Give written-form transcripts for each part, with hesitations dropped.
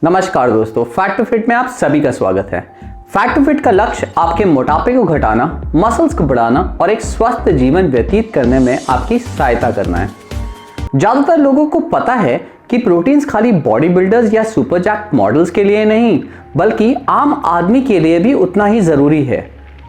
नमस्कार दोस्तों, fact to fit में आप सभी का स्वागत है। फैक्ट टू फिट का लक्ष्य आपके मोटापे को घटाना, मसल्स को बढ़ाना और एक स्वस्थ जीवन व्यतीत करने में आपकी सहायता करना है। ज्यादातर लोगों को पता है कि प्रोटीन्स खाली बॉडी बिल्डर्स या सुपर जैक्ट मॉडल्स के लिए नहीं बल्कि आम आदमी के लिए भी उतना ही जरूरी है।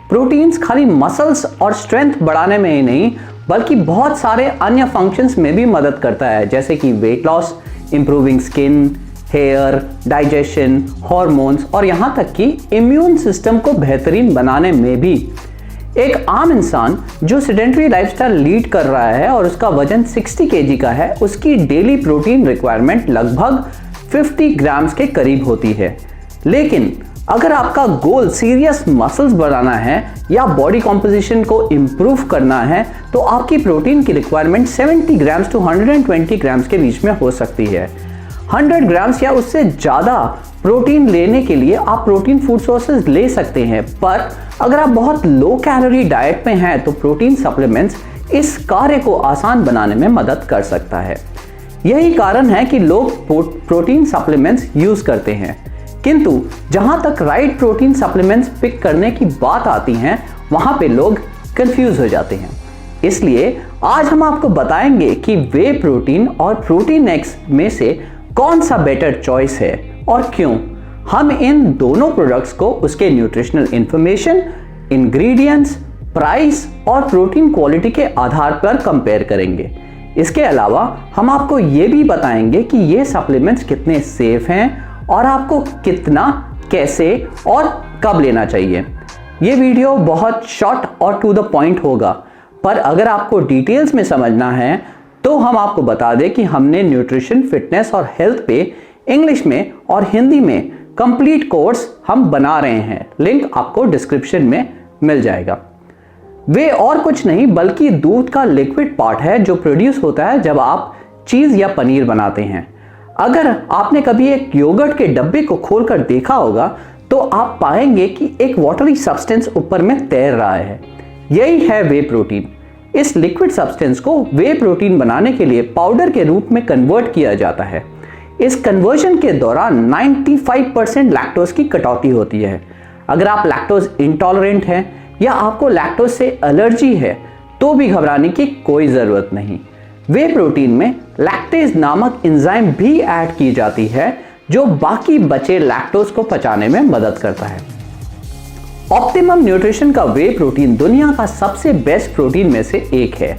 प्रोटीन्स खाली मसल्स और स्ट्रेंथ बढ़ाने में ही नहीं बल्कि बहुत सारे अन्य फंक्शंस में भी मदद करता है, जैसे कि weight loss, improving skin, hair, digestion, hormones और यहाँ तक कि इम्यून सिस्टम को बेहतरीन बनाने में भी। एक आम इंसान जो सेडेंटरी लाइफस्टाइल लीड कर रहा है और उसका वजन 60 kg का है, उसकी डेली प्रोटीन रिक्वायरमेंट लगभग 50 ग्राम्स के करीब होती है। लेकिन अगर आपका गोल सीरियस मसल्स बढ़ाना है या बॉडी कॉम्पोजिशन को इम्प्रूव करना है तो आपकी प्रोटीन की रिक्वायरमेंट 70 ग्राम्स टू 120 ग्राम्स के बीच में हो सकती है। 100 ग्राम्स या उससे ज़्यादा प्रोटीन लेने के लिए आप प्रोटीन फूड सोर्सेज ले सकते हैं, पर अगर आप बहुत लो कैलोरी डाइट में हैं तो प्रोटीन सप्लीमेंट्स इस कार्य को आसान बनाने में मदद कर सकता है। यही कारण है कि लोग प्रोटीन सप्लीमेंट्स यूज़ करते हैं, किंतु जहां तक राइट प्रोटीन सप्लीमेंट्स पिक करने की बात आती है वहां पे लोग कंफ्यूज हो जाते हैं। इसलिए आज हम आपको बताएंगे कि वे प्रोटीन और प्रोटीन एक्स में से कौन सा बेटर चॉइस है और क्यों। हम इन दोनों प्रोडक्ट्स को उसके न्यूट्रिशनल इंफॉर्मेशन, इंग्रेडिएंट्स, प्राइस और प्रोटीन क्वालिटी के आधार पर कंपेयर करेंगे। इसके अलावा हम आपको ये भी बताएंगे कि ये सप्लीमेंट्स कितने सेफ हैं और आपको कितना, कैसे और कब लेना चाहिए। ये वीडियो बहुत शॉर्ट और टू द पॉइंट होगा, पर अगर आपको डिटेल्स में समझना है तो हम आपको बता दें कि हमने न्यूट्रिशन, फिटनेस और हेल्थ पे इंग्लिश में और हिंदी में कंप्लीट कोर्स हम बना रहे हैं। लिंक आपको डिस्क्रिप्शन में मिल जाएगा। वे और कुछ नहीं बल्कि दूध का लिक्विड पार्ट है जो प्रोड्यूस होता है जब आप चीज़ या पनीर बनाते हैं। अगर आपने कभी एक योगर्ट के डब्बे को खोलकर देखा होगा तो आप पाएंगे कि एक वाटरी सब्सटेंस ऊपर में तैर रहा है। यही है वे प्रोटीन। इस लिक्विड सब्सटेंस को वे प्रोटीन बनाने के लिए पाउडर के रूप में कन्वर्ट किया जाता है। इस कन्वर्जन के दौरान 95% लैक्टोज की कटौती होती है। अगर आप लैक्टोज इंटॉलरेंट हैं या आपको लैक्टोज से एलर्जी है तो भी घबराने की कोई ज़रूरत नहीं। वे प्रोटीन में लैक्टेज नामक एंजाइम भी ऐड की जाती है जो बाकी बचे लैक्टोज को पचाने में मदद करता है। ऑप्टिमम न्यूट्रिशन का वे प्रोटीन दुनिया का सबसे बेस्ट प्रोटीन में से एक है।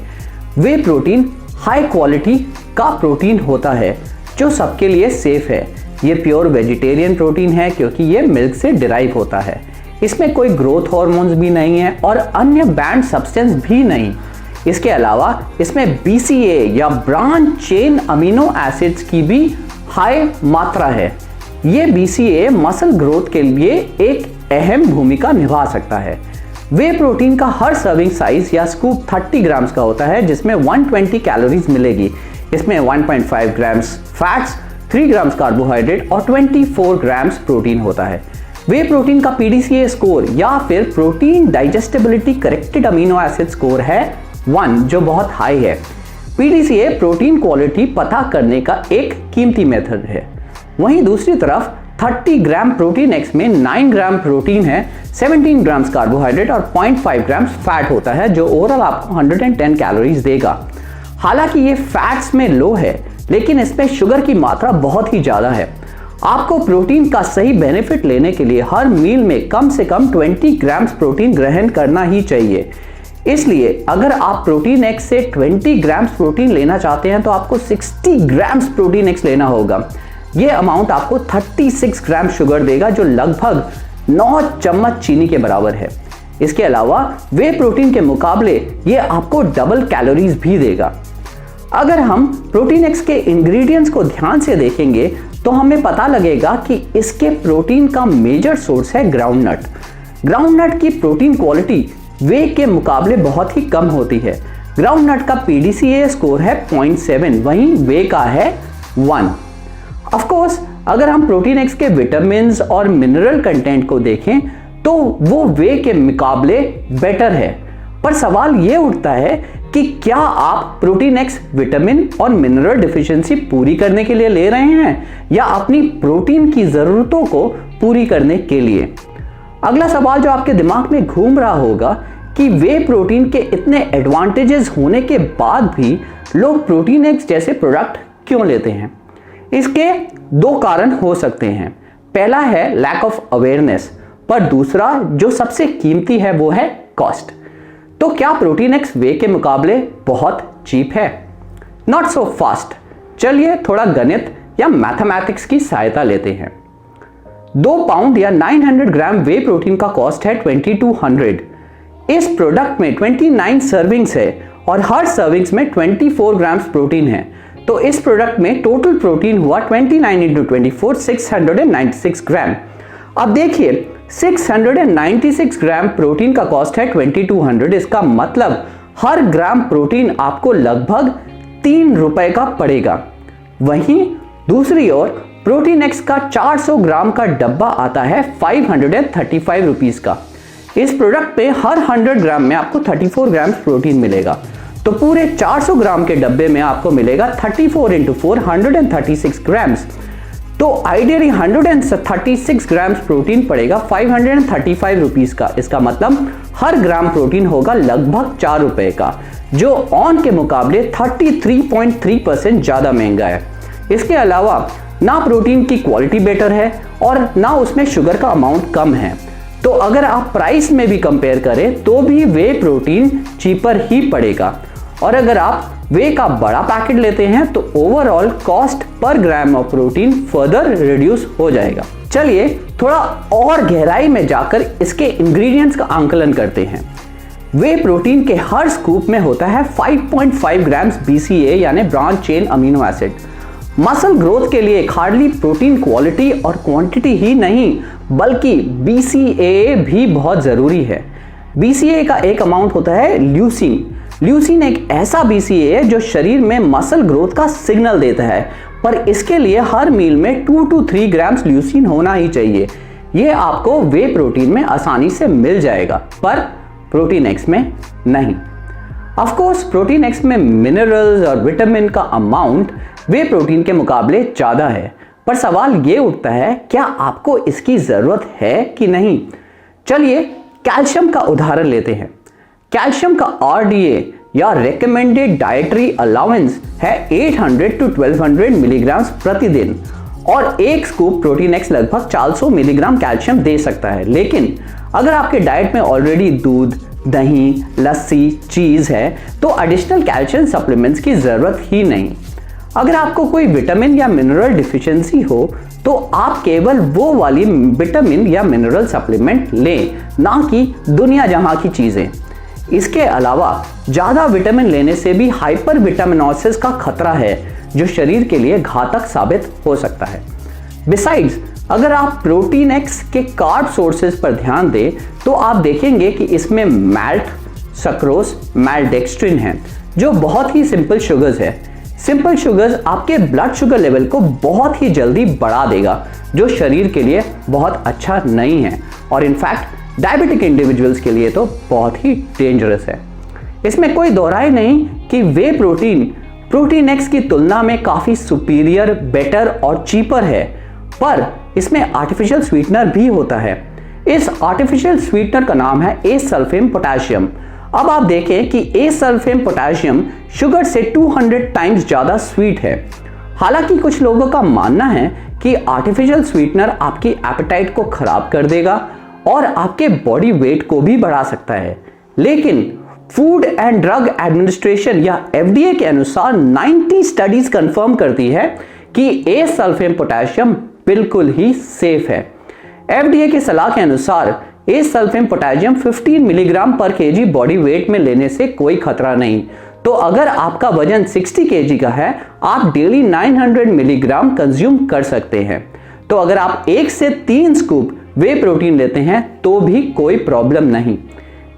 वे प्रोटीन हाई क्वालिटी का प्रोटीन होता है जो सबके लिए सेफ है। ये प्योर वेजिटेरियन प्रोटीन है क्योंकि ये मिल्क से डिराइव होता है। इसमें कोई ग्रोथ हार्मोन्स भी नहीं है और अन्य बैंड सब्सटेंस भी नहीं। इसके अलावा इसमें BCA या ब्रांच चेन अमीनो एसिड्स की भी हाई मात्रा है। ये BCA मसल ग्रोथ के लिए एक अहम भूमिका निभा सकता है। वे प्रोटीन का हर सर्विंग साइज या स्कूप 30 ग्राम्स का होता है जिसमें 120 कैलोरीज मिलेगी। इसमें 1.5 ग्राम्स फैट्स, 3 ग्राम्स कार्बोहाइड्रेट और 24 ग्राम्स प्रोटीन होता है। वे प्रोटीन का PDCA स्कोर या फिर protein digestibility corrected amino acid score है 1, जो बहुत हाई है। PDCA प्रोटीन क्वालिटी पता करने का एक कीमती मेथड है। वहीं दूसरी तरफ 30 ग्राम प्रोटीन एक्स में 9 ग्राम प्रोटीन है, 17 ग्राम्स कार्बोहाइड्रेट और 0.5 ग्राम्स फैट होता है जो ओवरऑल आपको 110 कैलोरीज देगा। हालांकि ये फैट्स में लो है लेकिन इसमें शुगर की मात्रा बहुत ही ज़्यादा है। आपको प्रोटीन का सही बेनिफिट लेने के लिए हर मील में कम से कम 20 ग्राम्स प्रोटीन ग्रहण करना ही चाहिए। इसलिए अगर आप प्रोटीन एक्स से 20 ग्राम्स प्रोटीन लेना चाहते हैं तो आपको 60 ग्राम्स प्रोटीन एक्स लेना होगा। ये अमाउंट आपको 36 ग्राम शुगर देगा जो लगभग 9 चम्मच चीनी के बराबर है। इसके अलावा वे प्रोटीन के मुकाबले ये आपको डबल कैलोरीज भी देगा। अगर हम प्रोटीन एक्स के इंग्रेडिएंट्स को ध्यान से देखेंगे तो हमें पता लगेगा कि इसके प्रोटीन का मेजर सोर्स है ग्राउंडनट। ग्राउंडनट की प्रोटीन क्वालिटी वे के मुकाबले बहुत ही कम होती है। ग्राउंडनट का PDCA स्कोर है 0.7, वहीं वे का है 1। ऑफ कोर्स अगर हम प्रोटीन एक्स के विटामिन्स और मिनरल कंटेंट को देखें तो वो वे के मुकाबले बेटर है। पर सवाल ये उठता है कि क्या आप प्रोटीन एक्स विटामिन और मिनरल डिफिशियंसी पूरी करने के लिए ले रहे हैं या अपनी प्रोटीन की जरूरतों को पूरी करने के लिए। अगला सवाल जो आपके दिमाग में घूम रहा होगा कि वे प्रोटीन के इतने एडवांटेजेस होने के बाद भी लोग प्रोटीन एक्स जैसे प्रोडक्ट क्यों लेते हैं। इसके दो कारण हो सकते हैं। पहला है लैक ऑफ अवेयरनेस, पर दूसरा जो सबसे कीमती है वो है कॉस्ट। तो क्या प्रोटीन एक्स वे के मुकाबले बहुत चीप है? Not so fast. चलिए थोड़ा गणित या मैथमेटिक्स की सहायता लेते हैं। 2 पाउंड या 900 ग्राम वे प्रोटीन का कॉस्ट है 2200। इस प्रोडक्ट में 29 सर्विंग्स है और हर सर्विंग्स में 24 ग्राम्स प्रोटीन है। तो इस प्रोडक्ट में टोटल प्रोटीन हुआ 29 इंटू 24 696 ग्राम। अब देखिए 696 ग्राम प्रोटीन का कॉस्ट है 2200। इसका मतलब हर ग्राम प्रोटीन आपको लगभग 3 रुपए का पड़ेगा। वहीं दूसरी ओर प्रोटीन एक्स का 400 ग्राम का डब्बा आता है 535 रुपीज का। इस प्रोडक्ट में हर 100 ग्राम में आपको 34 ग्राम प्रोटीन मिलेगा। तो पूरे 400 ग्राम के डब्बे में आपको मिलेगा 34 इंटू 4 136 ग्राम्स। तो आइडियली 136 ग्राम्स प्रोटीन पड़ेगा 535 रुपीज का। इसका मतलब हर ग्राम प्रोटीन होगा लगभग 4 रुपए का, जो ऑन के मुकाबले 33.3% ज्यादा महंगा है। इसके अलावा ना प्रोटीन की क्वालिटी बेटर है और ना उसमें शुगर का अमाउंट कम है। तो अगर आप प्राइस में भी कंपेयर करें तो भी वे प्रोटीन चीपर ही पड़ेगा। और अगर आप वे का बड़ा पैकेट लेते हैं तो overall cost per gram of protein further reduce हो जाएगा। चलिए थोड़ा और गहराई में जाकर इसके इंग्रेडिएंट्स का आंकलन करते हैं। वे प्रोटीन के हर स्कूप में होता है 5.5 ग्राम्स BCA यानी branch chain amino acid. Muscle growth के लिए हार्डली प्रोटीन क्वालिटी और क्वांटिटी ही नहीं बल्कि BCA भी बहुत जरूरी है। BCA का एक अमाउंट होता है ल्यूसीन। ल्यूसीन एक ऐसा BCA है जो शरीर में मसल ग्रोथ का सिग्नल देता है, पर इसके लिए हर मील में 2 to 3 ग्राम्स ल्यूसीन होना ही चाहिए। यह आपको वे प्रोटीन में आसानी से मिल जाएगा, पर प्रोटीन एक्स में नहीं। ऑफ कोर्स प्रोटीन एक्स में मिनरल्स और विटामिन का अमाउंट वे प्रोटीन के मुकाबले ज्यादा है, पर सवाल ये उठता है क्या आपको इसकी जरूरत है कि नहीं। चलिए कैल्शियम का उदाहरण लेते हैं। कैल्शियम का RDA या रेकमेंडेड डाइटरी अलाउंस है 800 to 1200 मिलीग्राम प्रतिदिन और एक स्कूप प्रोटीन एक्स लगभग 400 मिलीग्राम कैल्शियम दे सकता है। लेकिन अगर आपके डाइट में ऑलरेडी दूध, दही, लस्सी, चीज है तो एडिशनल कैल्शियम सप्लीमेंट्स की जरूरत ही नहीं। अगर आपको कोई विटामिन या मिनरल डिफिशियंसी हो तो आप केवल वो वाली विटामिन या मिनरल सप्लीमेंट लें, ना कि दुनिया जहां की चीजें। इसके अलावा ज्यादा विटामिन लेने से भी हाइपर विटामिनोसिस का खतरा है, जो शरीर के लिए घातक साबित हो सकता है। बिसाइड्स अगर आप प्रोटीन एक्स के कार्ब सोर्सेज पर ध्यान दें तो आप देखेंगे कि इसमें मैल्ट, सक्रोज, मैल्डेक्स्ट्रिन है, जो बहुत ही सिंपल शुगर्स है। सिंपल शुगर्स आपके ब्लड शुगर लेवल को बहुत ही जल्दी बढ़ा देगा, जो शरीर के लिए बहुत अच्छा नहीं है और इनफैक्ट डायबिटिक इंडिविजुअल्स के लिए तो बहुत ही डेंजरस है। इसमें कोई दोहराई नहीं कि वे प्रोटीन एक्स की तुलना में काफी सुपीरियर, बेटर और चीपर है, पर इसमें आर्टिफिशियल स्वीटनर भी होता है। इस आर्टिफिशियल स्वीटनर का नाम है एसल्फेम पोटेशियम। अब आप देखें कि एसल्फेम पोटेशियम शुगर से 200 टाइम्स ज्यादा स्वीट है। हालांकि कुछ लोगों का मानना है कि आर्टिफिशियल स्वीटनर आपकी एपेटाइट को खराब कर देगा और आपके बॉडी वेट को भी बढ़ा सकता है, लेकिन फूड एंड ड्रग एडमिनिस्ट्रेशन या FDA के अनुसार 90 स्टडीज कंफर्म करती है कि एसल्फेम पोटेशियम बिल्कुल ही सेफ है। FDA की सलाह के अनुसार एसल्फेम पोटेशियम 15 मिलीग्राम पर केजी बॉडी वेट में लेने से कोई खतरा नहीं। तो अगर आपका वजन 60 kg का है, आप डेली 900 मिलीग्राम कंज्यूम कर सकते हैं। तो अगर आप 1 से 3 स्कूप वे प्रोटीन लेते हैं तो भी कोई प्रॉब्लम नहीं।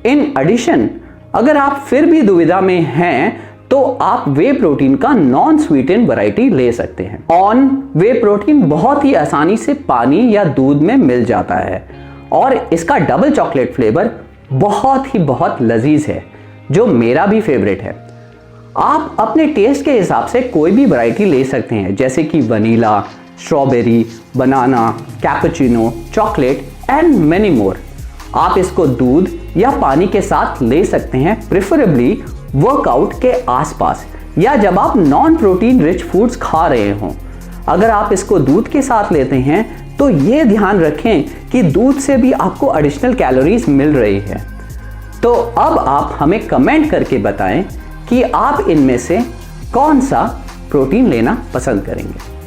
इन एडिशन अगर आप फिर भी दुविधा में हैं तो आप वे प्रोटीन का नॉन स्वीटेन वैरायटी ले सकते हैं। ऑन वे प्रोटीन बहुत ही आसानी से पानी या दूध में मिल जाता है और इसका डबल चॉकलेट फ्लेवर बहुत लजीज है। जो मेरा भी फेवरेट है। आप अपने टेस्ट के हिसाब से कोई भी वैरायटी ले सकते हैं, जैसे कि vanilla, strawberry, banana, cappuccino, chocolate and many more. आप इसको दूध या पानी के साथ ले सकते हैं, प्रेफरेबली वर्कआउट के आसपास या जब आप नॉन प्रोटीन रिच फूड्स खा रहे हों। अगर आप इसको दूध के साथ लेते हैं तो ये ध्यान रखें कि दूध से भी आपको एडिशनल कैलोरीज मिल रही है। तो अब आप हमें कमेंट करके बताएं कि आप इनमें से कौन सा प्रोटीन लेना पसंद करेंगे।